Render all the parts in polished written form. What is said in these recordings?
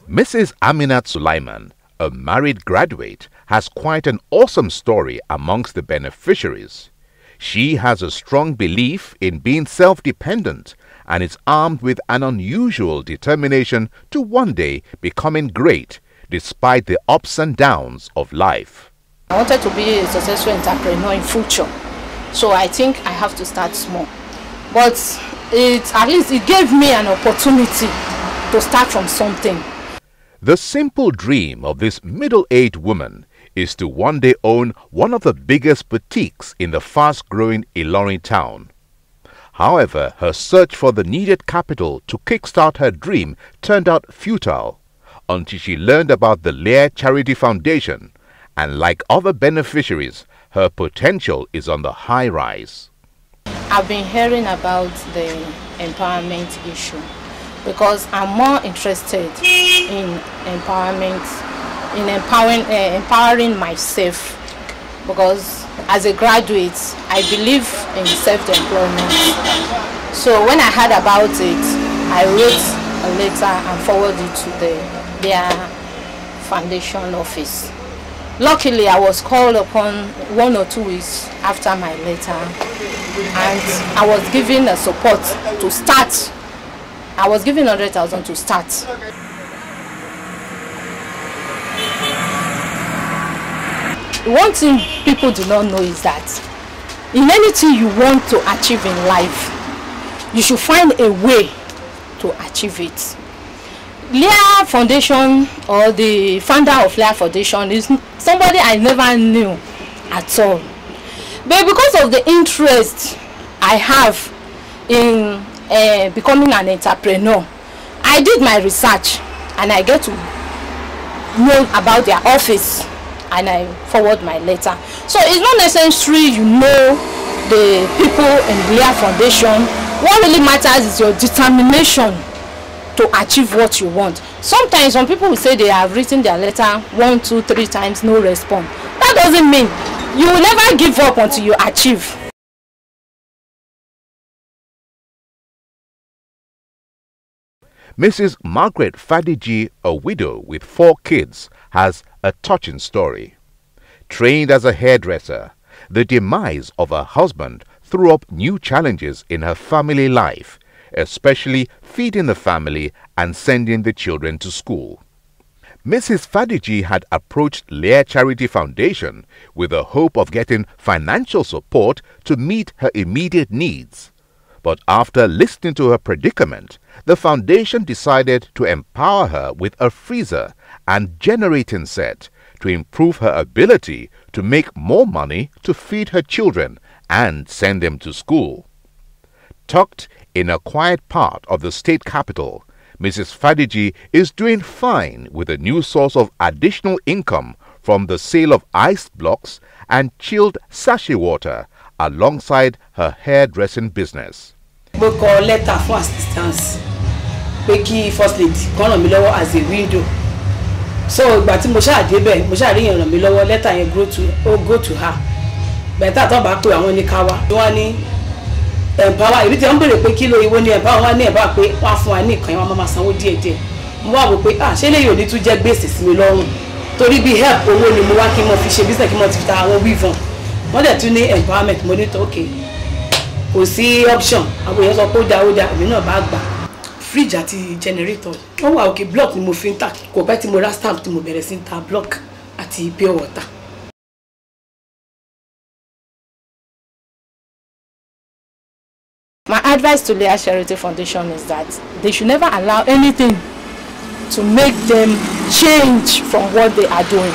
Mrs. Aminat Sulaiman, a married graduate, has quite an awesome story amongst the beneficiaries. She has a strong belief in being self-dependent and is armed with an unusual determination to one day becoming great despite the ups and downs of life. I wanted to be a successful entrepreneur in future, so I think I have to start small. But at least it gave me an opportunity to start from something. The simple dream of this middle-aged woman is to one day own one of the biggest boutiques in the fast-growing Ilorin town. However, her search for the needed capital to kickstart her dream turned out futile until she learned about the Leah Charity Foundation, and like other beneficiaries, her potential is on the high rise. I've been hearing about the empowerment issue because I'm more interested in empowering myself, because as a graduate I believe in self-employment. So when I heard about it, I wrote a letter and forwarded it to their foundation office. Luckily, I was called upon 1 or 2 weeks after my letter, and I was given a support to start. I was given 100,000 to start. One thing people do not know is that in anything you want to achieve in life, you should find a way to achieve it. Leah Foundation, or the founder of Leah Foundation, is somebody I never knew at all. But because of the interest I have in becoming an entrepreneur, I did my research and I get to know about their office and I forward my letter. So it's not necessary you know the people in Leah Foundation. What really matters is your determination to achieve what you want. Sometimes some people will say they have written their letter 1, 2, 3 times, no response. That doesn't mean you will never give up until you achieve. Mrs. Margaret Fadiji, a widow with 4 kids, has a touching story. Trained as a hairdresser, the demise of her husband threw up new challenges in her family life, especially feeding the family and sending the children to school. Mrs. Fadiji had approached Leah Charity Foundation with the hope of getting financial support to meet her immediate needs. But after listening to her predicament, the foundation decided to empower her with a freezer and generating set to improve her ability to make more money to feed her children and send them to school. Tucked in a quiet part of the state capital, Mrs. Fadiji is doing fine with a new source of additional income from the sale of iced blocks and chilled sachet water alongside her hairdressing business. We call letter for assistance. Becky first lady kan ràn mí lọ́wọ́ as a window. So ìgbà tí mo ṣáà débẹ̀, mo ṣáà rí yẹn ràn mí lọ́wọ́, letter yẹn go to her. Bẹ̀tà tó bá pé àwọn ní ká wá. Wọ́n ní empower, ibi tí wọ́n béèrè pé kí ló ìwọ ní empower, wọ́n ní empower pé wọ́n á fún wa ní ìkan yẹn, wọ́n máa sanwó díẹ̀díẹ̀. Mo wá wò pé ṣé lè yóò ní tún jẹ́ gbèsè sí mi lọ́rùn. Torí bí help owó ni mo wá kí mo fi ṣe business, kí mo ti fi ta àwọn weave on. Wọ́n dẹ̀ tún ní empowerment, mo ní tó okay. Kò sí option, àwọn èèyàn sọ pé ó dá èmi náà bá gbà. Fridge àti generator. Wọ́n wà òkè block ni mo fi ń tà. Kò pẹ́ tí mo ra stamp tí mo bẹ̀rẹ̀ sí ń ta block àti pure water. My advice to Leah Charity Foundation is that they should never allow anything to make them change from what they are doing.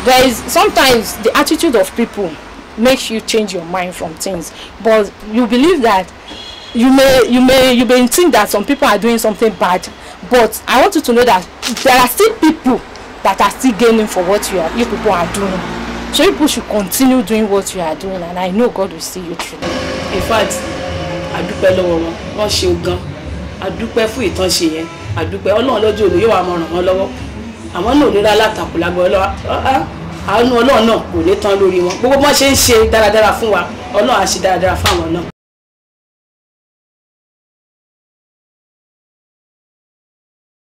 There is sometimes the attitude of people makes you change your mind from things, but you believe that you may think that some people are doing something bad, but I want you to know that there are still people that are still gaining for what you people are doing. So you people should continue doing what you are doing, and I know God will see you through. In fact, adúpẹ́ lọ́wọ́ wọn, wọ́n ṣe gan. Adúpẹ́ fún ìtànṣe yẹn. Adúpẹ́ Ọlọ́run lọ́jọ́ òní yóò wá máa ràn wọ́n lọ́wọ́. Àwọn náà ò ní rá látakò lágbára Ọlọ́run. Àánú Ọlọ́run náà kò ní tán lórí wọn. Gbogbo wọn ṣe ń ṣe dáradára fún wa, Ọlọ́run á ṣe dáradára fún àwọn náà.